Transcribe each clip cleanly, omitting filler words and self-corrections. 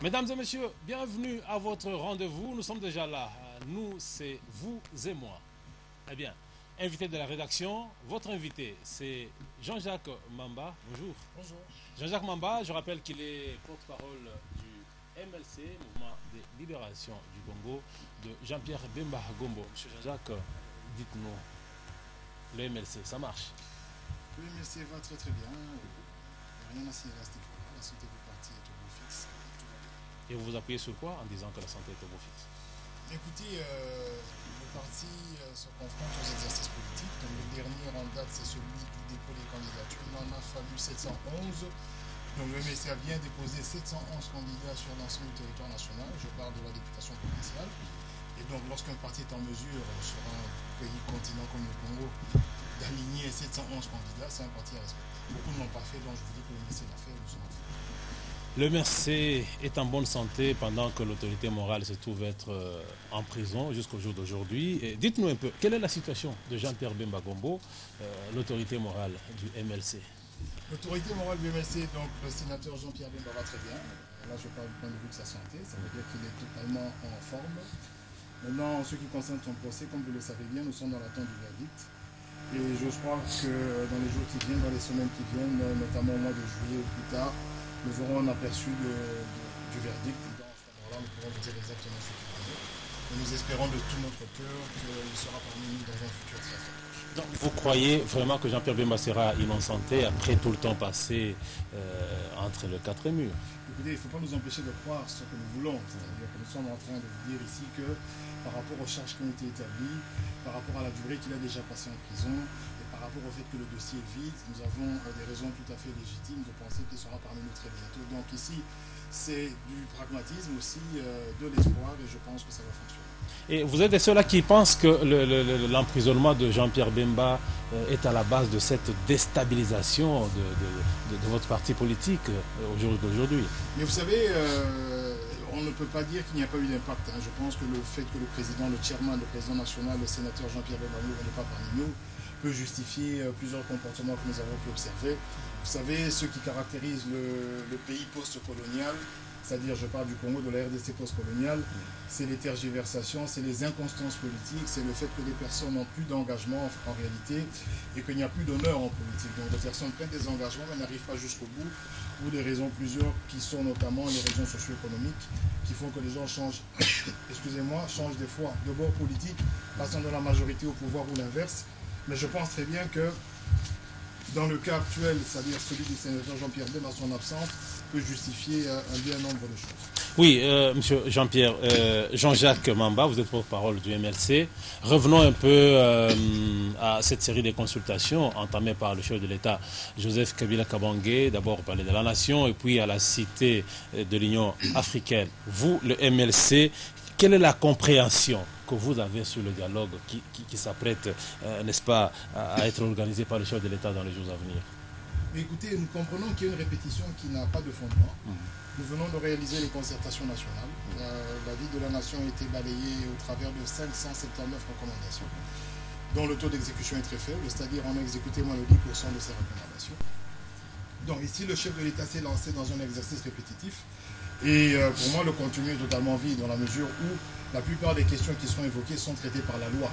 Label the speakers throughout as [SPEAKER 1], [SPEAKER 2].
[SPEAKER 1] Mesdames et messieurs, bienvenue à votre rendez-vous. Nous sommes déjà là. Nous, c'est vous et moi. Eh bien, invité de la rédaction, votre invité, c'est Jean-Jacques Mamba. Bonjour.
[SPEAKER 2] Bonjour.
[SPEAKER 1] Jean-Jacques Mamba, je rappelle qu'il est porte-parole du MLC, Mouvement de Libération du Congo, de Jean-Pierre Bemba Gombo. Monsieur Jean-Jacques, dites-nous, le MLC, ça marche?
[SPEAKER 2] Le MLC va très très bien. Rien à signaler à ce niveau-là. La santé du parti est au beau fixe. Tout va bien.
[SPEAKER 1] Et vous vous appuyez sur quoi en disant que la santé est au beau fixe?
[SPEAKER 2] Écoutez, le parti se confronte aux exercices politiques. Donc, le dernier en date, c'est celui du dépôt des candidatures. Il en a fallu 711. Donc le MLC a bien déposé 711 candidats sur l'ensemble du territoire national. Je parle de la députation provinciale. Et donc lorsqu'un parti est en mesure, sur un pays continent comme le Congo, d'aligner 711 candidats, c'est un parti à respecter. Beaucoup ne l'ont pas fait, donc je vous dis que le MLC l'a fait, nous sommes fait.
[SPEAKER 1] Le MRC est en bonne santé pendant que l'autorité morale se trouve être en prison jusqu'au jour d'aujourd'hui. Dites-nous un peu, quelle est la situation de Jean-Pierre Bemba Gombo, l'autorité morale du MLC?
[SPEAKER 2] L'autorité morale du MLC, donc le sénateur Jean-Pierre Bemba va très bien. Là, je parle du point de vue de sa santé, ça veut dire qu'il est totalement en forme. Maintenant, en ce qui concerne son procès, comme vous le savez bien, nous sommes dans l'attente du verdict. Et je crois que dans les jours qui viennent, dans les semaines qui viennent, notamment au mois de juillet ou plus tard, nous aurons un aperçu du verdict. Et dans ce moment-là, nous pourrons vous dire exactement ce qu'il en est. Et nous espérons de tout notre cœur qu'il sera parmi nous dans un futur très très proche.
[SPEAKER 1] Donc, vous croyez vraiment que Jean-Pierre Bemba sera innocenté après tout le temps passé entre les quatre murs?
[SPEAKER 2] Écoutez, il ne faut pas nous empêcher de croire ce que nous voulons. C'est-à-dire que nous sommes en train de vous dire ici que par rapport aux charges qui ont été établies, par rapport à la durée qu'il a déjà passée en prison, et par rapport au fait que le dossier est vide, nous avons des raisons tout à fait légitimes de penser qu'il sera parmi nous très bientôt. Donc ici, c'est du pragmatisme aussi, de l'espoir, et je pense que ça va fonctionner.
[SPEAKER 1] Et vous êtes de ceux-là qui pensent que l'emprisonnement de Jean-Pierre Bemba est à la base de cette déstabilisation de votre parti politique au jour d'aujourd'hui?
[SPEAKER 2] Mais vous savez, on ne peut pas dire qu'il n'y a pas eu d'impact. Je pense que le fait que le président, le chairman, le président national, le sénateur Jean-Pierre Bemba n'est pas parmi nous, peut justifier plusieurs comportements que nous avons pu observer. Vous savez, ce qui caractérise le pays post-colonial, c'est-à-dire je parle du Congo, de la RDC post-coloniale, c'est les tergiversations, c'est les inconstances politiques, c'est le fait que les personnes n'ont plus d'engagement en réalité et qu'il n'y a plus d'honneur en politique. Donc les personnes prennent des engagements mais n'arrivent pas jusqu'au bout pour des raisons plusieurs qui sont notamment les raisons socio-économiques qui font que les gens changent, excusez-moi, changent des fois de bord politique, passant de la majorité au pouvoir ou l'inverse. Mais je pense très bien que dans le cas actuel, c'est-à-dire celui du sénateur Jean-Pierre Bemba, son absence peut justifier un bien nombre de choses.
[SPEAKER 1] Oui, monsieur Jean-Pierre, Jean-Jacques Mamba, vous êtes porte-parole du MLC. Revenons un peu à cette série de consultations entamées par le chef de l'État, Joseph Kabila Kabange, d'abord au Palais de la Nation et puis à la Cité de l'Union africaine. Vous, le MLC, quelle est la compréhension que vous avez sur le dialogue qui s'apprête, n'est-ce pas, à être organisé par le chef de l'État dans les jours à venir?
[SPEAKER 2] Mais écoutez, nous comprenons qu'il y a une répétition qui n'a pas de fondement. Nous venons de réaliser les concertations nationales. La vie de la nation a été balayée au travers de 579 recommandations, dont le taux d'exécution est très faible, c'est-à-dire on a exécuté moins de 10% de ces recommandations. Donc ici, le chef de l'État s'est lancé dans un exercice répétitif. Et pour moi, le contenu est totalement vide dans la mesure où la plupart des questions qui sont évoquées sont traitées par la loi.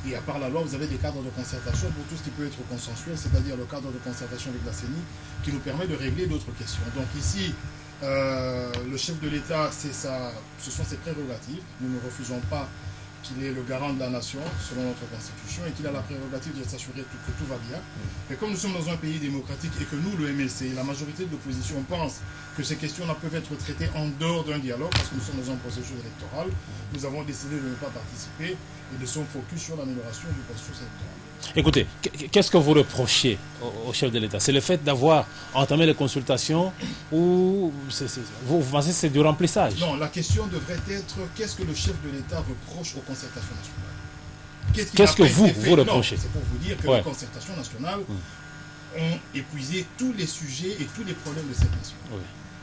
[SPEAKER 2] Et à part la loi, vous avez des cadres de concertation pour tout ce qui peut être consensuel, c'est-à-dire le cadre de concertation avec la CENI, qui nous permet de régler d'autres questions. Donc ici, le chef de l'État, ce sont ses prérogatives. Nous ne refusons pas qu'il est le garant de la nation, selon notre constitution, et qu'il a la prérogative de s'assurer que tout va bien. Mais comme nous sommes dans un pays démocratique et que nous, le MLC, la majorité de l'opposition pense que ces questions-là peuvent être traitées en dehors d'un dialogue, parce que nous sommes dans un processus électoral, nous avons décidé de ne pas participer et de se focus sur l'amélioration du processus électoral.
[SPEAKER 1] Écoutez, qu'est-ce que vous reprochez au chef de l'État? C'est le fait d'avoir entamé les consultations ou vous pensez que c'est du remplissage?
[SPEAKER 2] Non, la question devrait être qu'est-ce que le chef de l'État reproche aux concertations nationales?
[SPEAKER 1] Qu'est-ce que vous reprochez?
[SPEAKER 2] C'est pour vous dire que les concertations nationales ont épuisé tous les sujets et tous les problèmes de cette nation. Oui.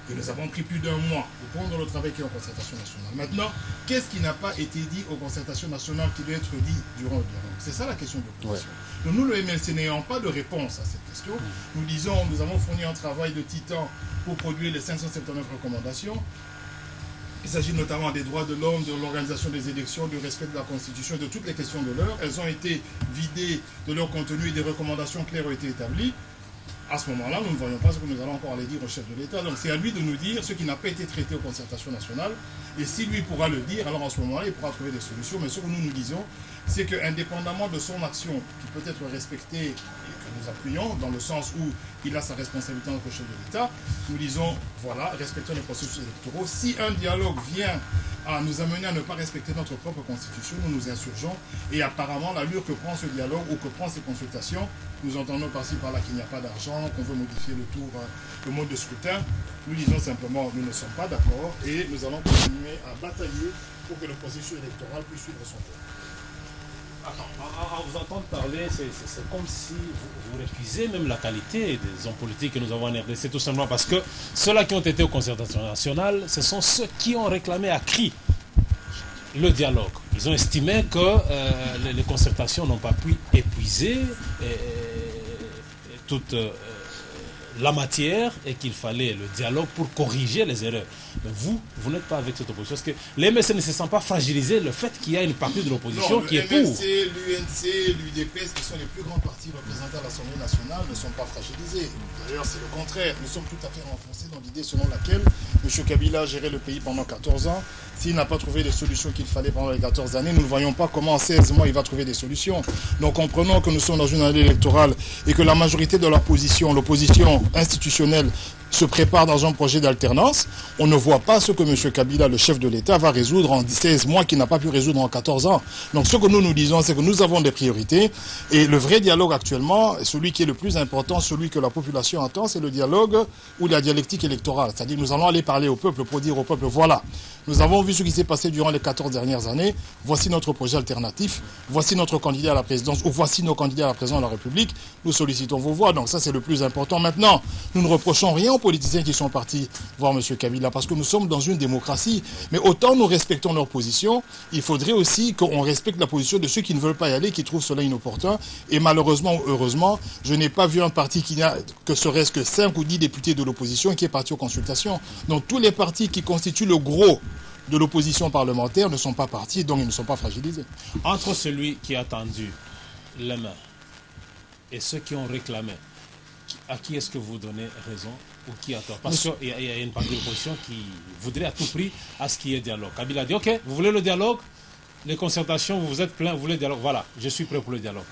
[SPEAKER 2] Et nous avons pris plus d'un mois pour prendre le travail qui est en concertation nationale. Maintenant, qu'est-ce qui n'a pas été dit aux concertations nationales qui doit être dit durant le dialogue? C'est ça la question de l'opposition. Ouais. Nous, le MLC, n'ayant pas de réponse à cette question, nous disons, nous avons fourni un travail de titan pour produire les 579 recommandations. Il s'agit notamment des droits de l'homme, de l'organisation des élections, du respect de la Constitution et de toutes les questions de l'heure. Elles ont été vidées de leur contenu et des recommandations claires ont été établies. À ce moment-là, nous ne voyons pas ce que nous allons encore aller dire au chef de l'État. Donc c'est à lui de nous dire ce qui n'a pas été traité aux concertations nationales. Et si lui pourra le dire, alors en ce moment-là, il pourra trouver des solutions. Mais ce que nous disons, c'est qu'indépendamment de son action, qui peut être respectée et que nous appuyons, dans le sens où il a sa responsabilité en tant que chef de l'État, nous disons, voilà, respectons les processus électoraux. Si un dialogue vient à nous amener à ne pas respecter notre propre constitution, nous nous insurgeons. Et apparemment, l'allure que prend ce dialogue ou que prend ces consultations, nous entendons par-ci par-là qu'il n'y a pas d'argent, qu'on veut modifier le mode de scrutin. Nous disons simplement, nous ne sommes pas d'accord et nous allons continuer à batailler pour que le processus électoral puisse suivre son cours.
[SPEAKER 1] À vous entendre parler, c'est comme si vous récusez même la qualité des hommes politiques que nous avons en RDC, tout simplement parce que ceux-là qui ont été aux concertations nationales, ce sont ceux qui ont réclamé à cri le dialogue. Ils ont estimé que les concertations n'ont pas pu épuiser toute la matière et qu'il fallait le dialogue pour corriger les erreurs. Mais vous n'êtes pas avec cette opposition. Parce que les MSC ne se sentent pas fragilisés le fait qu'il y a une partie de l'opposition qui est pour.
[SPEAKER 2] Le MSC, l'UNC, l'UDPS, qui sont les plus grands partis représentés à l'Assemblée nationale, ne sont pas fragilisés. D'ailleurs, c'est le contraire. Nous sommes tout à fait renforcés dans l'idée selon laquelle M. Kabila a géré le pays pendant 14 ans. S'il n'a pas trouvé les solutions qu'il fallait pendant les 14 années, nous ne voyons pas comment en 16 mois il va trouver des solutions. Donc comprenons que nous sommes dans une année électorale et que la majorité de l'opposition institutionnelle, se prépare dans un projet d'alternance. On ne voit pas ce que M. Kabila, le chef de l'État, va résoudre en 16 mois qu'il n'a pas pu résoudre en 14 ans. Donc ce que nous disons, c'est que nous avons des priorités et le vrai dialogue actuellement, celui qui est le plus important, celui que la population attend, c'est le dialogue ou la dialectique électorale. C'est-à-dire nous allons aller parler au peuple pour dire au peuple, voilà, nous avons vu ce qui s'est passé durant les 14 dernières années, voici notre projet alternatif, voici notre candidat à la présidence ou voici nos candidats à la présidence de la République, nous sollicitons vos voix. Donc ça c'est le plus important. Maintenant, nous ne reprochons rien aux politiciens qui sont partis voir M. Kabila parce que nous sommes dans une démocratie. Mais autant nous respectons leur position, il faudrait aussi qu'on respecte la position de ceux qui ne veulent pas y aller, qui trouvent cela inopportun. Et malheureusement ou heureusement, je n'ai pas vu un parti qui n'a que serait-ce que 5 ou 10 députés de l'opposition qui est parti aux consultations. Donc tous les partis qui constituent le gros de l'opposition parlementaire ne sont pas partis, donc ils ne sont pas fragilisés.
[SPEAKER 1] Entre celui qui a tendu les mains et ceux qui ont réclamé, à qui est-ce que vous donnez raison ou qui a tort? Parce qu'il y a une partie de l'opposition qui voudrait à tout prix à ce qu'il y ait dialogue. Kabila dit, ok, vous voulez le dialogue, les concertations, vous êtes plein, vous voulez le dialogue, voilà, je suis prêt pour le dialogue.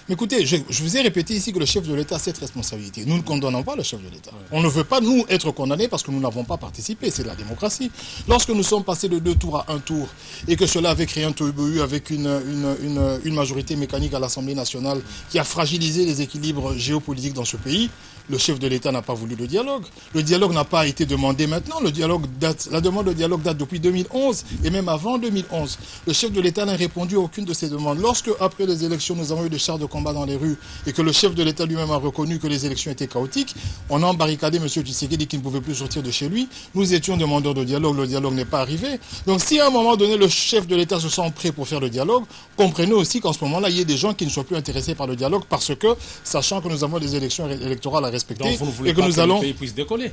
[SPEAKER 2] Mais écoutez, je vous ai répété ici que le chef de l'État a cette responsabilité. Nous ne condamnons pas le chef de l'État. On ne veut pas, nous, être condamnés parce que nous n'avons pas participé. C'est la démocratie. Lorsque nous sommes passés de 2 tours à 1 tour et que cela avait créé un tohu avec une majorité mécanique à l'Assemblée nationale qui a fragilisé les équilibres géopolitiques dans ce pays, le chef de l'État n'a pas voulu le dialogue. Le dialogue n'a pas été demandé maintenant. La demande de dialogue date depuis 2011 et même avant 2011. Le chef de l'État n'a répondu à aucune de ces demandes. Lorsque, après les élections, nous avons eu des chars de combat dans les rues et que le chef de l'État lui-même a reconnu que les élections étaient chaotiques, on a embarricadé M. Tshisekedi qui ne pouvait plus sortir de chez lui. Nous étions demandeurs de dialogue. Le dialogue n'est pas arrivé. Donc si à un moment donné, le chef de l'État se sent prêt pour faire le dialogue, comprenez aussi qu'en ce moment-là, il y a des gens qui ne sont plus intéressés par le dialogue parce que, sachant que nous avons des élections électorales à respecter,
[SPEAKER 1] donc vous ne voulez
[SPEAKER 2] et que
[SPEAKER 1] pas
[SPEAKER 2] nous
[SPEAKER 1] que
[SPEAKER 2] allons...
[SPEAKER 1] le pays puisse décoller.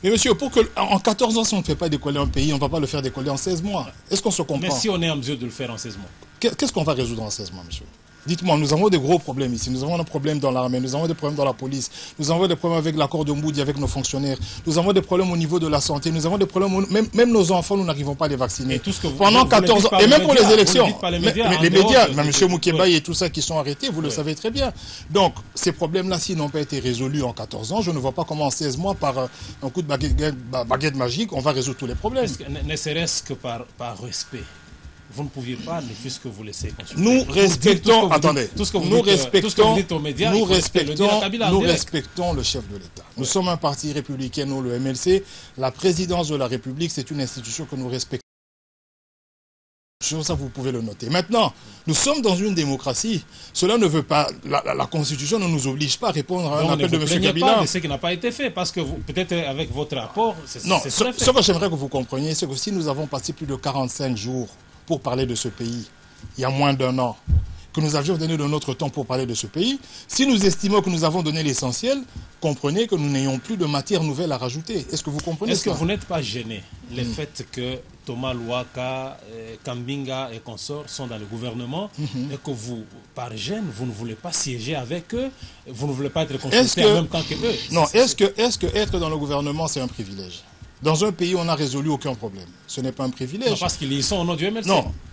[SPEAKER 2] Mais monsieur, en 14 ans, si on ne fait pas décoller un pays, on ne va pas le faire décoller en 16 mois. Est-ce qu'on se comprend?
[SPEAKER 1] Mais si on est en mesure de le faire en 16 mois.
[SPEAKER 2] Qu'est-ce qu'on va résoudre en 16 mois, monsieur? Dites-moi, nous avons des gros problèmes ici. Nous avons un problème dans l'armée, nous avons des problèmes dans la police, nous avons des problèmes avec l'accord de Moody, avec nos fonctionnaires, nous avons des problèmes au niveau de la santé, nous avons des problèmes, même nos enfants, nous n'arrivons pas à les vacciner.
[SPEAKER 1] Et tout ce que
[SPEAKER 2] pendant 14 ans, et même pour les élections,
[SPEAKER 1] les
[SPEAKER 2] médias, M. Moukeba et tout ça qui sont arrêtés, vous le savez très bien. Donc, ces problèmes-là, s'ils n'ont pas été résolus en 14 ans, je ne vois pas comment en 16 mois, par un coup de baguette magique, on va résoudre tous les problèmes.
[SPEAKER 1] Ne serait-ce que par respect. Vous ne pouviez pas, ne fût-ce que vous laisser consulter.
[SPEAKER 2] Nous respectons, attendez, nous respectons le chef de l'État. Nous sommes un parti républicain, nous, le MLC. La présidence de la République, c'est une institution que nous respectons. Ça, vous pouvez le noter. Maintenant, nous sommes dans une démocratie. Cela ne veut pas... La Constitution ne nous oblige pas à répondre à un appel de M. Kabila.
[SPEAKER 1] Pas de ce qui n'a pas été fait, parce que peut-être avec votre rapport,
[SPEAKER 2] non, ce que j'aimerais que vous compreniez, c'est que si nous avons passé plus de 45 jours pour parler de ce pays, il y a moins d'1 an, que nous avions donné de notre temps pour parler de ce pays. Si nous estimons que nous avons donné l'essentiel, comprenez que nous n'ayons plus de matière nouvelle à rajouter. Est-ce que vous comprenez
[SPEAKER 1] Est-ce que vous n'êtes pas gêné le fait que Thomas Louaka, Kambinga et consorts sont dans le gouvernement et que vous, par gêne, vous ne voulez pas siéger avec eux, vous ne voulez pas être consulté en même temps que eux?
[SPEAKER 2] Non, est-ce que être dans le gouvernement, c'est un privilège? Dans un pays, on n'a résolu aucun problème. Ce n'est pas un privilège.
[SPEAKER 1] Non, parce qu'ils y sont au nom du MLC.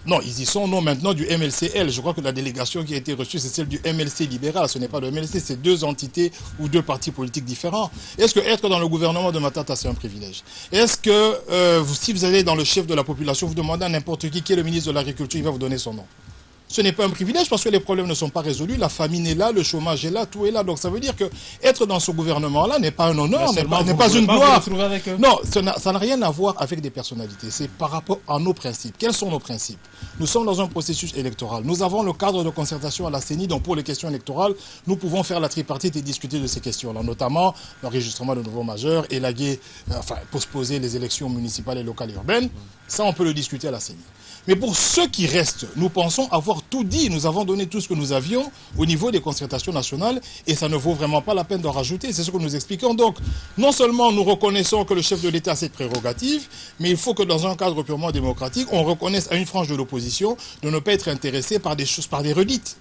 [SPEAKER 2] Non, ils y sont au nom maintenant du MLCL. Je crois que la délégation qui a été reçue, c'est celle du MLC libéral. Ce n'est pas le MLC, c'est deux entités ou deux partis politiques différents. Est-ce que être dans le gouvernement de Matata, c'est un privilège? Est-ce que si vous allez dans le chef de la population, vous demandez à n'importe qui est le ministre de l'Agriculture, il va vous donner son nom? Ce n'est pas un privilège parce que les problèmes ne sont pas résolus, la famine est là, le chômage est là, tout est là. Donc ça veut dire que être dans ce gouvernement-là n'est pas un honneur, n'est pas une gloire. Non, ça n'a rien à voir avec des personnalités. C'est par rapport à nos principes. Quels sont nos principes? Nous sommes dans un processus électoral. Nous avons le cadre de concertation à la CENI, donc pour les questions électorales, nous pouvons faire la tripartite et discuter de ces questions-là, notamment l'enregistrement de nouveaux majeurs, élaguer, postposer les élections municipales et locales et urbaines. Ça, on peut le discuter à la CENI. Mais pour ceux qui restent, nous pensons avoir tout dit. Nous avons donné tout ce que nous avions au niveau des concertations nationales et ça ne vaut vraiment pas la peine d'en rajouter. C'est ce que nous expliquons. Donc, non seulement nous reconnaissons que le chef de l'État a cette prérogative, mais il faut que dans un cadre purement démocratique, on reconnaisse à une frange de l'opposition de ne pas être intéressé par des choses, par des redites.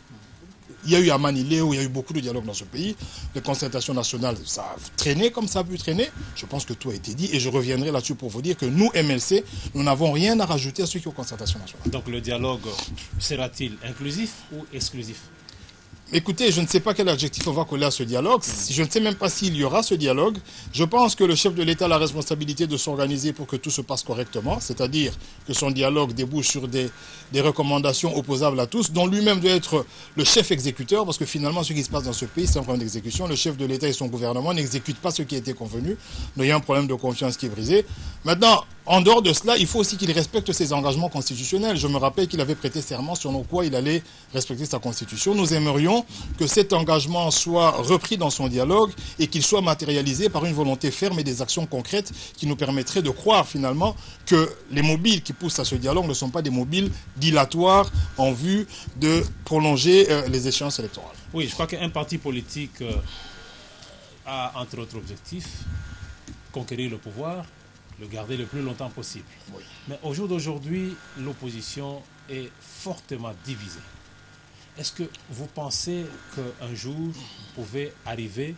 [SPEAKER 2] Il y a eu à Maniléo, il y a eu beaucoup de dialogues dans ce pays. Les concertations nationales, ça a traîné comme ça a pu traîner. Je pense que tout a été dit et je reviendrai là-dessus pour vous dire que nous, MLC, nous n'avons rien à rajouter à ceux qui ont concertation nationale.
[SPEAKER 1] Donc le dialogue sera-t-il inclusif ou exclusif?
[SPEAKER 2] Écoutez, je ne sais pas quel adjectif on va coller à ce dialogue. Je ne sais même pas s'il y aura ce dialogue. Je pense que le chef de l'État a la responsabilité de s'organiser pour que tout se passe correctement, c'est-à-dire que son dialogue débouche sur des recommandations opposables à tous, dont lui-même doit être le chef exécuteur, parce que finalement, ce qui se passe dans ce pays, c'est un problème d'exécution. Le chef de l'État et son gouvernement n'exécutent pas ce qui a été convenu. Donc il y a un problème de confiance qui est brisé. Maintenant, en dehors de cela, il faut aussi qu'il respecte ses engagements constitutionnels. Je me rappelle qu'il avait prêté serment sur quoi il allait respecter sa constitution. Nous aimerions que cet engagement soit repris dans son dialogue et qu'il soit matérialisé par une volonté ferme et des actions concrètes qui nous permettraient de croire finalement que les mobiles qui poussent à ce dialogue ne sont pas des mobiles dilatoires en vue de prolonger les échéances électorales.
[SPEAKER 1] Oui, je crois qu'un parti politique a entre autres objectifs conquérir le pouvoir, le garder le plus longtemps possible.
[SPEAKER 2] Oui.
[SPEAKER 1] Mais au jour d'aujourd'hui, l'opposition est fortement divisée. Est-ce que vous pensez qu'un jour, vous pouvez arriver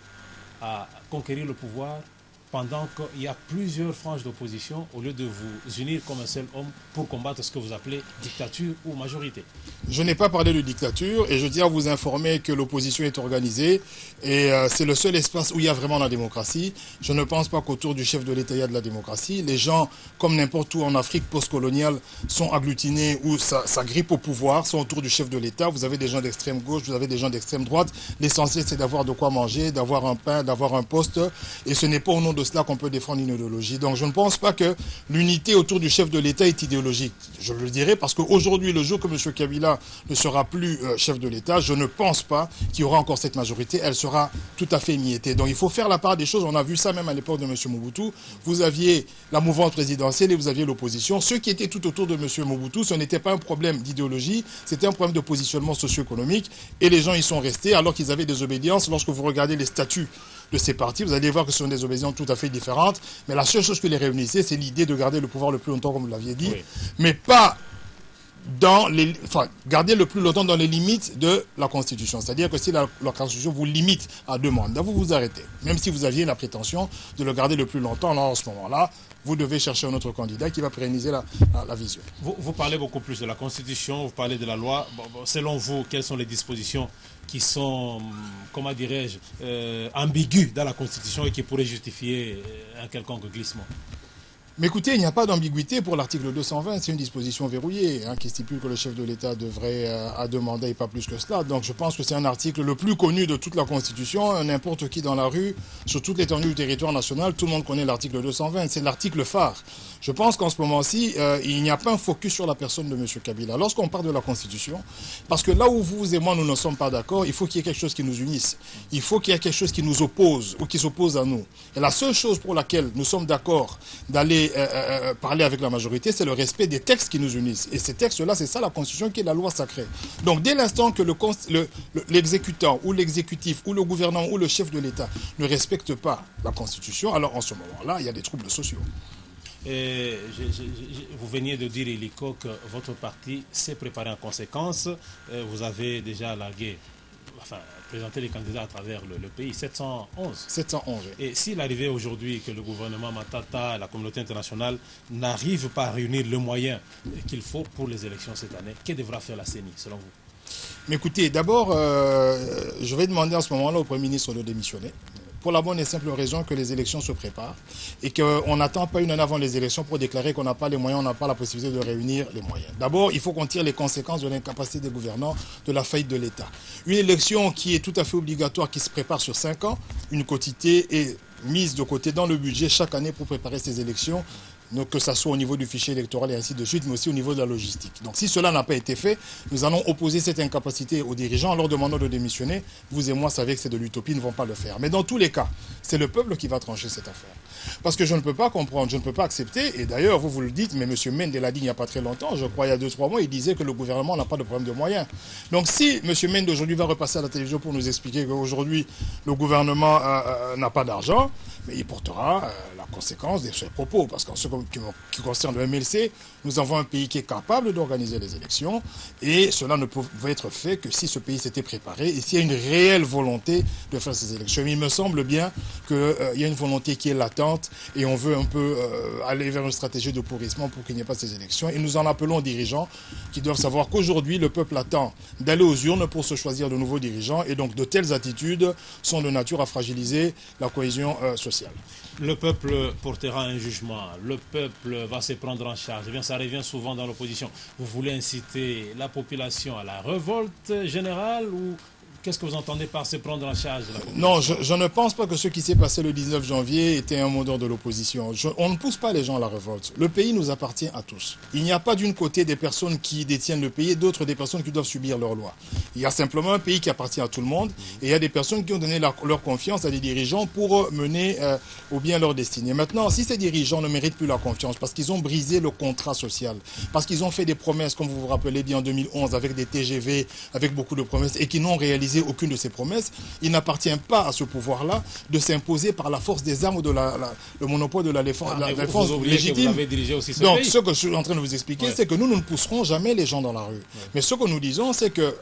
[SPEAKER 1] à conquérir le pouvoir pendant qu'il y a plusieurs franges d'opposition au lieu de vous unir comme un seul homme pour combattre ce que vous appelez dictature ou majorité?
[SPEAKER 2] Je n'ai pas parlé de dictature et je tiens à vous informer que l'opposition est organisée et c'est le seul espace où il y a vraiment la démocratie. Je ne pense pas qu'autour du chef de l'État il y a de la démocratie. Les gens, comme n'importe où en Afrique postcoloniale, sont agglutinés ou ça grippe au pouvoir, sont autour du chef de l'État. Vous avez des gens d'extrême gauche, vous avez des gens d'extrême droite. L'essentiel c'est d'avoir de quoi manger, d'avoir un pain, d'avoir un poste et ce n'est pas au nom de cela qu'on peut défendre une idéologie. Donc je ne pense pas que l'unité autour du chef de l'État est idéologique. Je le dirais parce qu'aujourd'hui, le jour que M. Kabila ne sera plus chef de l'État, je ne pense pas qu'il y aura encore cette majorité. Elle sera tout à fait émiettée. Donc il faut faire la part des choses. On a vu ça même à l'époque de M. Mobutu. Vous aviez la mouvance présidentielle et vous aviez l'opposition. Ceux qui étaient tout autour de M. Mobutu, ce n'était pas un problème d'idéologie, c'était un problème de positionnement socio-économique. Et les gens y sont restés alors qu'ils avaient des obédiences. Lorsque vous regardez les statuts de ces partis, vous allez voir que ce sont des obédiences tout à fait différentes. Mais la seule chose qui les réunissait, c'est l'idée de garder le pouvoir le plus longtemps, comme vous l'aviez dit, oui. Mais pas garder le plus longtemps dans les limites de la Constitution. C'est-à-dire que si la Constitution vous limite à 2 mandats, vous vous arrêtez. Même si vous aviez la prétention de le garder le plus longtemps, alors en ce moment-là, vous devez chercher un autre candidat qui va pérenniser la vision.
[SPEAKER 1] Vous parlez beaucoup plus de la Constitution, vous parlez de la loi. Selon vous, quelles sont les dispositions qui sont, comment dirais-je, ambiguës dans la Constitution et qui pourraient justifier un quelconque glissement?
[SPEAKER 2] Mais écoutez, il n'y a pas d'ambiguïté pour l'article 220, c'est une disposition verrouillée qui stipule que le chef de l'État devrait à 2 mandats et pas plus que cela. Donc je pense que c'est un article le plus connu de toute la Constitution. N'importe qui dans la rue, sur toute l'étendue du territoire national, tout le monde connaît l'article 220. C'est l'article phare. Je pense qu'en ce moment-ci, il n'y a pas un focus sur la personne de M. Kabila. Lorsqu'on parle de la Constitution, parce que là où vous et moi, nous ne sommes pas d'accord, il faut qu'il y ait quelque chose qui nous unisse. Il faut qu'il y ait quelque chose qui nous oppose ou qui s'oppose à nous. Et la seule chose pour laquelle nous sommes d'accord d'aller aller parler avec la majorité, c'est le respect des textes qui nous unissent. Et ces textes-là, c'est ça la Constitution qui est la loi sacrée. Donc dès l'instant que l'exécutant ou l'exécutif ou le gouvernement ou le chef de l'État ne respecte pas la Constitution, alors en ce moment-là, il y a des troubles sociaux.
[SPEAKER 1] Et vous veniez de dire, Illico, que votre parti s'est préparé en conséquence. Vous avez déjà présenté les candidats à travers le pays, 711.
[SPEAKER 2] 711.
[SPEAKER 1] Et s'il arrivait aujourd'hui que le gouvernement Matata et la communauté internationale n'arrivent pas à réunir le moyen qu'il faut pour les élections cette année, que devra faire la CENI, selon vous?
[SPEAKER 2] Mais écoutez, d'abord, je vais demander en ce moment-là au Premier ministre de démissionner. Pour la bonne et simple raison que les élections se préparent et qu'on n'attend pas une année avant les élections pour déclarer qu'on n'a pas les moyens, on n'a pas la possibilité de réunir les moyens. D'abord, il faut qu'on tire les conséquences de l'incapacité des gouvernants, de la faillite de l'État. Une élection qui est tout à fait obligatoire, qui se prépare sur 5 ans, une quotité est mise de côté dans le budget chaque année pour préparer ces élections, que ce soit au niveau du fichier électoral et ainsi de suite, mais aussi au niveau de la logistique. Donc si cela n'a pas été fait, nous allons opposer cette incapacité aux dirigeants en leur demandant de démissionner. Vous et moi savez que c'est de l'utopie, ils ne vont pas le faire. Mais dans tous les cas, c'est le peuple qui va trancher cette affaire. Parce que je ne peux pas comprendre, je ne peux pas accepter, et d'ailleurs vous le dites, mais M. Mende l'a dit il n'y a pas très longtemps, je crois il y a 2-3 mois, il disait que le gouvernement n'a pas de problème de moyens. Donc si M. Mende aujourd'hui va repasser à la télévision pour nous expliquer qu'aujourd'hui le gouvernement n'a pas d'argent, mais il portera la conséquence de ses propos. Parce qu'en ce qui concerne le MLC, nous avons un pays qui est capable d'organiser les élections et cela ne pouvait être fait que si ce pays s'était préparé et s'il y a une réelle volonté de faire ces élections. Mais il me semble bien qu'il y a une volonté qui est latente et on veut un peu aller vers une stratégie de pourrissement pour qu'il n'y ait pas ces élections. Et nous en appelons aux dirigeants qui doivent savoir qu'aujourd'hui, le peuple attend d'aller aux urnes pour se choisir de nouveaux dirigeants et donc de telles attitudes sont de nature à fragiliser la cohésion sociale.
[SPEAKER 1] Le peuple portera un jugement, le peuple va se prendre en charge. Eh bien, ça revient souvent dans l'opposition. Vous voulez inciter la population à la révolte générale ou qu'est-ce que vous entendez par se prendre en charge de la population?
[SPEAKER 2] Non, je ne pense pas que ce qui s'est passé le 19 janvier était un mot d'ordre de l'opposition. On ne pousse pas les gens à la révolte. Le pays nous appartient à tous. Il n'y a pas d'une côté des personnes qui détiennent le pays et d'autres des personnes qui doivent subir leurs lois. Il y a simplement un pays qui appartient à tout le monde et il y a des personnes qui ont donné leur confiance à des dirigeants pour mener au bien leur destinée. Maintenant, si ces dirigeants ne méritent plus la confiance parce qu'ils ont brisé le contrat social, parce qu'ils ont fait des promesses, comme vous vous rappelez bien en 2011, avec des TGV, avec beaucoup de promesses et qui n'ont réalisé aucune de ces promesses, il n'appartient pas à ce pouvoir-là de s'imposer par la force des armes ou le monopole de la défense légitime. Donc, ce que je suis en train de vous expliquer, c'est que nous ne pousserons jamais les gens dans la rue. Mais ce que nous disons, c'est que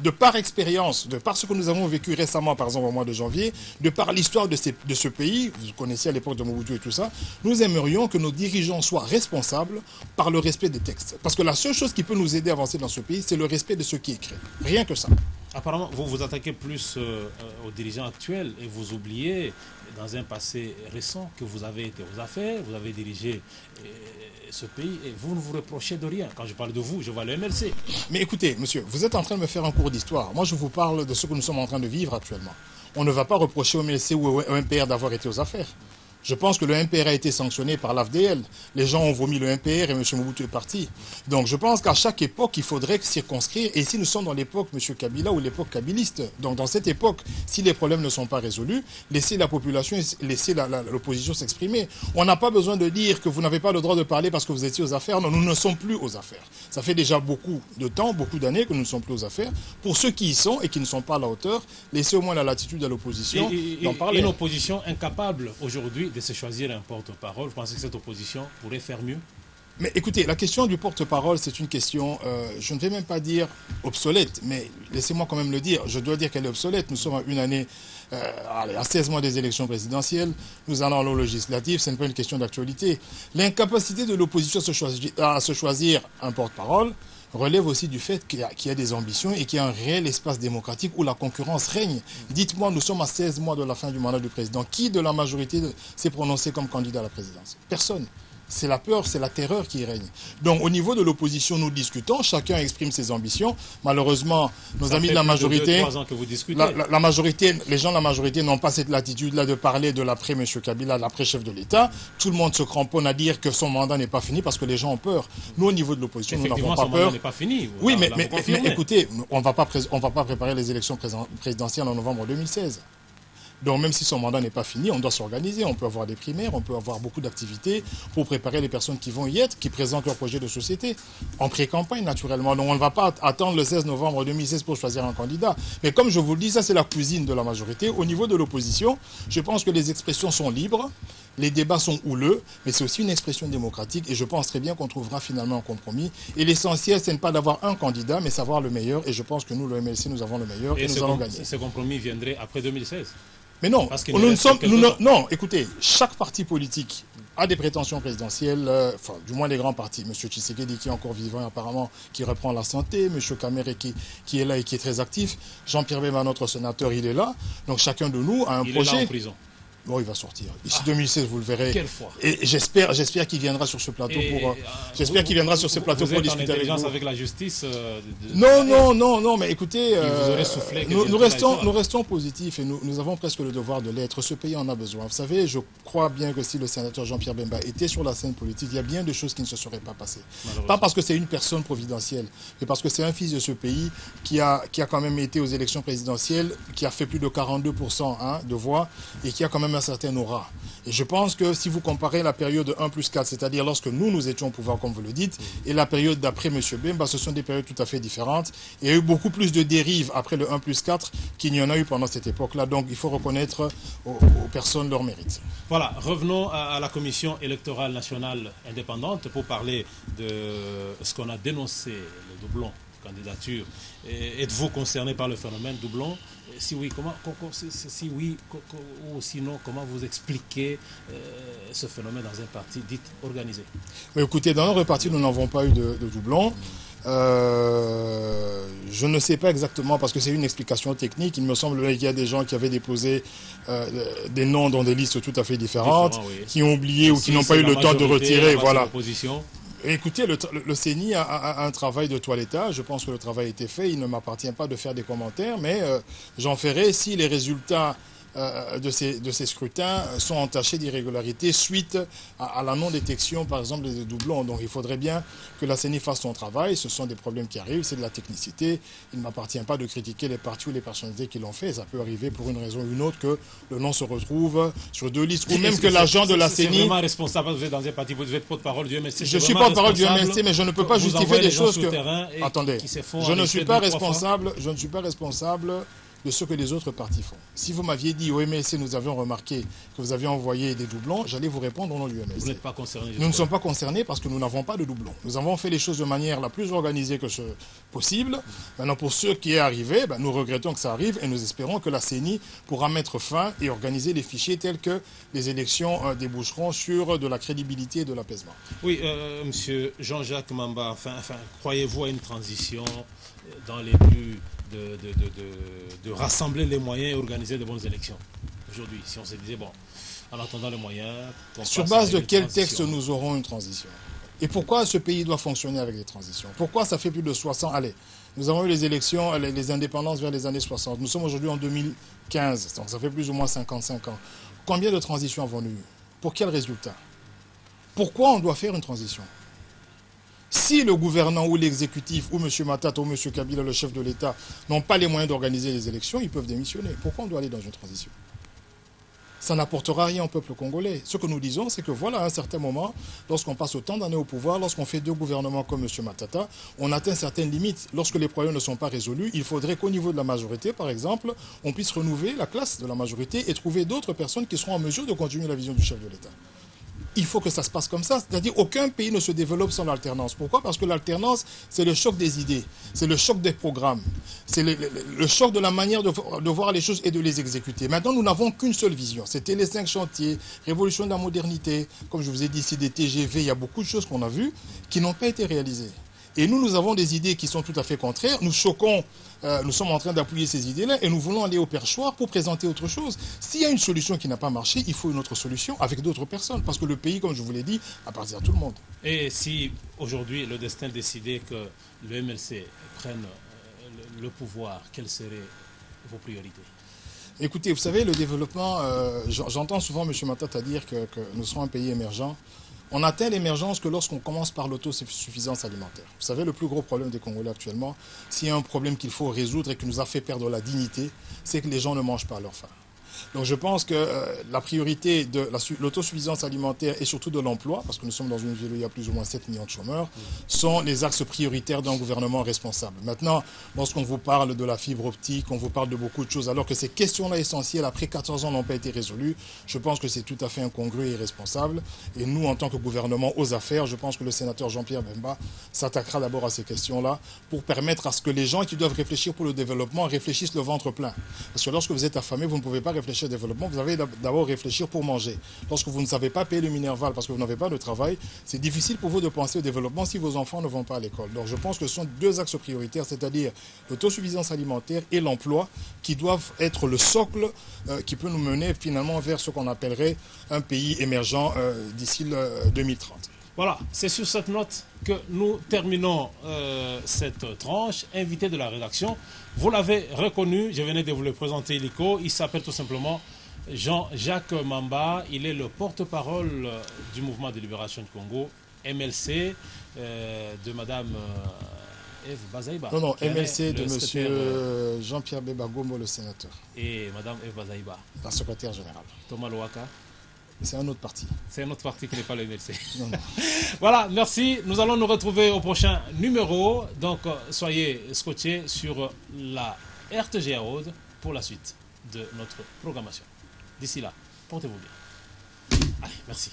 [SPEAKER 2] de par expérience, de par ce que nous avons vécu récemment, par exemple au mois de janvier, de par l'histoire de ce pays, vous connaissez à l'époque de Mobutu et tout ça, nous aimerions que nos dirigeants soient responsables par le respect des textes. Parce que la seule chose qui peut nous aider à avancer dans ce pays, c'est le respect de ce qui est écrit. Rien que ça.
[SPEAKER 1] Apparemment, vous vous attaquez plus aux dirigeants actuels et vous oubliez, dans un passé récent, que vous avez été aux affaires, vous avez dirigé ce pays et vous ne vous reprochez de rien. Quand je parle de vous, je vois le MLC.
[SPEAKER 2] Mais écoutez, monsieur, vous êtes en train de me faire un cours d'histoire. Moi, je vous parle de ce que nous sommes en train de vivre actuellement. On ne va pas reprocher au MLC ou au MPR d'avoir été aux affaires. Je pense que le MPR a été sanctionné par l'AFDL. Les gens ont vomi le MPR et M. Mobutu est parti. Donc je pense qu'à chaque époque, il faudrait circonscrire. Et si nous sommes dans l'époque M. Kabila ou l'époque kabiliste, donc dans cette époque, si les problèmes ne sont pas résolus, laissez la population, laissez l'opposition s'exprimer. On n'a pas besoin de dire que vous n'avez pas le droit de parler parce que vous étiez aux affaires. Non, nous ne sommes plus aux affaires. Ça fait déjà beaucoup de temps, beaucoup d'années que nous ne sommes plus aux affaires. Pour ceux qui y sont et qui ne sont pas à la hauteur, laissez au moins la latitude à l'opposition d'en parler.
[SPEAKER 1] Une opposition incapable aujourd'hui de se choisir un porte-parole. Vous pensez que cette opposition pourrait faire mieux?
[SPEAKER 2] Mais écoutez, la question du porte-parole, c'est une question, je ne vais même pas dire obsolète, mais laissez-moi quand même le dire. Je dois dire qu'elle est obsolète. Nous sommes à une année, à 16 mois des élections présidentielles. Nous allons aux législatives. Ce n'est pas une question d'actualité. L'incapacité de l'opposition à se choisir un porte-parole relève aussi du fait qu'il y a des ambitions et qu'il y a un réel espace démocratique où la concurrence règne. Dites-moi, nous sommes à 16 mois de la fin du mandat du président. Qui de la majorité s'est prononcé comme candidat à la présidence? Personne. C'est la peur, c'est la terreur qui règne. Donc au niveau de l'opposition, nous discutons, chacun exprime ses ambitions. Malheureusement, nos amis de la majorité, la majorité, les gens de la majorité n'ont pas cette latitude-là de parler de l'après M. Kabila, l'après-chef de l'État. Tout le monde se cramponne à dire que son mandat n'est pas fini parce que les gens ont peur. Nous, au niveau de l'opposition, nous n'avons pas peur. Son mandat
[SPEAKER 1] n'est pas fini.
[SPEAKER 2] Oui, mais écoutez, on ne va pas préparer les élections présidentielles en novembre 2016. Donc même si son mandat n'est pas fini, on doit s'organiser. On peut avoir des primaires, on peut avoir beaucoup d'activités pour préparer les personnes qui vont y être, qui présentent leur projet de société. En pré-campagne, naturellement. Donc on ne va pas attendre le 16 novembre 2016 pour choisir un candidat. Mais comme je vous le dis, ça c'est la cuisine de la majorité. Au niveau de l'opposition, je pense que les expressions sont libres. Les débats sont houleux, mais c'est aussi une expression démocratique et je pense très bien qu'on trouvera finalement un compromis. Et l'essentiel, c'est pas d'avoir un candidat, mais savoir le meilleur. Et je pense que nous, le MLC, nous avons le meilleur et nous allons gagner.
[SPEAKER 1] Ce compromis viendrait après 2016 ?
[SPEAKER 2] Mais non, non, écoutez, chaque parti politique a des prétentions présidentielles, enfin, du moins les grands partis. M. Tshisekedi qui est encore vivant apparemment, qui reprend la santé, M. Kamere qui est là et qui est très actif, Jean-Pierre Bemba, notre sénateur, il est là. Donc chacun de nous a un projet.
[SPEAKER 1] Il est là en prison.
[SPEAKER 2] Bon, il va sortir. D'ici 2016, vous le verrez.
[SPEAKER 1] Quelle fois.
[SPEAKER 2] Et j'espère qu'il viendra sur ce plateau pour discuter avec vous.
[SPEAKER 1] Avec la justice.
[SPEAKER 2] Non, mais écoutez, nous restons positifs et nous avons presque le devoir de l'être. Ce pays en a besoin. Vous savez, je crois bien que si le sénateur Jean-Pierre Bemba était sur la scène politique, il y a bien de choses qui ne se seraient pas passées. Pas parce que c'est une personne providentielle, mais parce que c'est un fils de ce pays qui a quand même été aux élections présidentielles, qui a fait plus de 42% de voix et qui a quand même un certain aura. Et je pense que si vous comparez la période 1+4, c'est-à-dire lorsque nous étions au pouvoir, comme vous le dites, et la période d'après M. Bemba, ce sont des périodes tout à fait différentes. Et il y a eu beaucoup plus de dérives après le 1+4 qu'il n'y en a eu pendant cette époque-là. Donc il faut reconnaître aux personnes leur mérite.
[SPEAKER 1] Voilà, revenons à la Commission électorale nationale indépendante pour parler de ce qu'on a dénoncé, le doublon de candidature. Êtes-vous concerné par le phénomène doublon ? Si oui, ou sinon, comment vous expliquez ce phénomène dans un parti dit organisé?
[SPEAKER 2] Mais écoutez, dans notre parti, nous n'avons pas eu de doublons. Je ne sais pas exactement, parce que c'est une explication technique. Il me semble qu'il y a des gens qui avaient déposé des noms dans des listes tout à fait différentes, qui ont oublié ou qui n'ont pas eu le temps de retirer. Voilà. Écoutez, le CENI a un travail de toilettage. Je pense que le travail a été fait. Il ne m'appartient pas de faire des commentaires, mais j'en ferai si les résultats de ces scrutins sont entachés d'irrégularités suite à la non-détection, par exemple, des doublons. Donc il faudrait bien que la CENI fasse son travail. Ce sont des problèmes qui arrivent, c'est de la technicité. Il ne m'appartient pas de critiquer les partis ou les personnalités qui l'ont fait. Ça peut arriver pour une raison ou une autre que le nom se retrouve sur deux listes, ou même que l'agent de la CENI...
[SPEAKER 1] C'est vraiment responsable, vous êtes dans un parti, vous êtes porte-parole du MLC.
[SPEAKER 2] Je suis porte-parole du MLC, mais je ne peux pas justifier des choses que... Attendez, je ne suis pas responsable de ce que les autres partis font. Si vous m'aviez dit au MLC, nous avions remarqué que vous aviez envoyé des doublons, j'allais vous répondre au nom du MLC.
[SPEAKER 1] Vous n'êtes pas concerné.
[SPEAKER 2] Nous ne sommes pas concernés parce que nous n'avons pas de doublons. Nous avons fait les choses de manière la plus organisée que possible. Maintenant, pour ce qui est arrivé, nous regrettons que ça arrive et nous espérons que la CENI pourra mettre fin et organiser les fichiers tels que les élections déboucheront sur de la crédibilité et de l'apaisement.
[SPEAKER 1] Oui, monsieur Jean-Jacques Mamba, croyez-vous à une transition dans les buts de rassembler les moyens et organiser de bonnes élections aujourd'hui? Si on se disait, bon, en attendant les moyens...
[SPEAKER 2] Sur base de quel texte nous aurons une transition? Et pourquoi ce pays doit fonctionner avec des transitions? Pourquoi ça fait plus de 60... Allez, nous avons eu les élections, les indépendances vers les années 60. Nous sommes aujourd'hui en 2015, donc ça fait plus ou moins 55 ans. Combien de transitions avons-nous eu? Pour quel résultat? Pourquoi on doit faire une transition? Si le gouvernement ou l'exécutif ou M. Matata ou M. Kabila, le chef de l'État, n'ont pas les moyens d'organiser les élections, ils peuvent démissionner. Pourquoi on doit aller dans une transition? Ça n'apportera rien au peuple congolais. Ce que nous disons, c'est que voilà, à un certain moment, lorsqu'on passe autant d'années au pouvoir, lorsqu'on fait deux gouvernements comme M. Matata, on atteint certaines limites. Lorsque les problèmes ne sont pas résolus, il faudrait qu'au niveau de la majorité, par exemple, on puisse renouveler la classe de la majorité et trouver d'autres personnes qui seront en mesure de continuer la vision du chef de l'État. Il faut que ça se passe comme ça, c'est-à-dire aucun pays ne se développe sans l'alternance. Pourquoi? Parce que l'alternance, c'est le choc des idées, c'est le choc des programmes, c'est le choc de la manière de voir les choses et de les exécuter. Maintenant, nous n'avons qu'une seule vision, c'était les 5 chantiers, révolution de la modernité, comme je vous ai dit ici, des TGV, il y a beaucoup de choses qu'on a vues qui n'ont pas été réalisées. Et nous avons des idées qui sont tout à fait contraires. Nous choquons, nous sommes en train d'appuyer ces idées-là et nous voulons aller au perchoir pour présenter autre chose. S'il y a une solution qui n'a pas marché, il faut une autre solution avec d'autres personnes. Parce que le pays, comme je vous l'ai dit, appartient à tout le monde.
[SPEAKER 1] Et si aujourd'hui le destin décidait que le MLC prenne le pouvoir, quelles seraient vos priorités?
[SPEAKER 2] Écoutez, vous savez, le développement, j'entends souvent M. Matata dire que nous serons un pays émergent. On atteint l'émergence que lorsqu'on commence par l'autosuffisance alimentaire. Vous savez, le plus gros problème des Congolais actuellement, s'il y a un problème qu'il faut résoudre et qui nous a fait perdre la dignité, c'est que les gens ne mangent pas à leur faim. Donc je pense que la priorité de l'autosuffisance alimentaire et surtout de l'emploi, parce que nous sommes dans une ville où il y a plus ou moins 7 millions de chômeurs, sont les axes prioritaires d'un gouvernement responsable. Maintenant, lorsqu'on vous parle de la fibre optique, on vous parle de beaucoup de choses, alors que ces questions-là essentielles, après 14 ans, n'ont pas été résolues, je pense que c'est tout à fait incongru et irresponsable. Et nous, en tant que gouvernement aux affaires, je pense que le sénateur Jean-Pierre Bemba s'attaquera d'abord à ces questions-là pour permettre à ce que les gens qui doivent réfléchir pour le développement réfléchissent le ventre plein. Parce que lorsque vous êtes affamé, vous ne pouvez pas réfléchir au développement, vous avez d'abord réfléchir pour manger. Lorsque vous ne savez pas payer le Minerval parce que vous n'avez pas de travail, c'est difficile pour vous de penser au développement si vos enfants ne vont pas à l'école. Donc je pense que ce sont deux axes prioritaires, c'est-à-dire l'autosuffisance alimentaire et l'emploi, qui doivent être le socle qui peut nous mener finalement vers ce qu'on appellerait un pays émergent d'ici le 2030.
[SPEAKER 1] Voilà, c'est sur cette note que nous terminons cette tranche. Invité de la rédaction, vous l'avez reconnu, je venais de vous le présenter illico, il s'appelle tout simplement Jean-Jacques Mamba, il est le porte-parole du mouvement de libération du Congo, MLC, de Madame Eve Bazaïba.
[SPEAKER 2] Non, MLC de Monsieur Jean-Pierre Bemba Gombo, le sénateur.
[SPEAKER 1] Et Madame Eve Bazaïba,
[SPEAKER 2] la secrétaire générale.
[SPEAKER 1] Thomas Louaka.
[SPEAKER 2] C'est un autre parti.
[SPEAKER 1] C'est un autre parti qui n'est pas le MLC.
[SPEAKER 2] Non.
[SPEAKER 1] Voilà, merci. Nous allons nous retrouver au prochain numéro. Donc, soyez scotchés sur la RTGA Aude pour la suite de notre programmation. D'ici là, portez-vous bien. Allez, merci.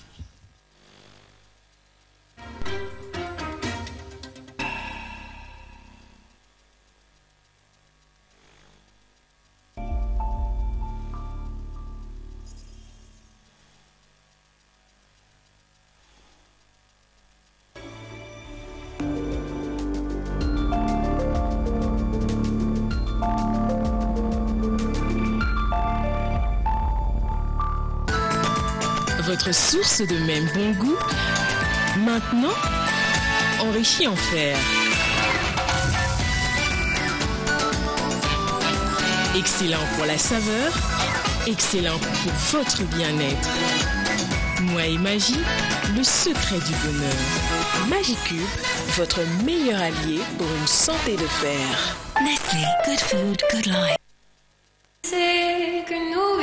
[SPEAKER 3] Votre source de même bon goût, maintenant enrichie en fer. Excellent pour la saveur, excellent pour votre bien-être. Moi et Magie, le secret du bonheur. Magicube, votre meilleur allié pour une santé de fer.
[SPEAKER 4] Nestlé, good food, good life. C'est que nous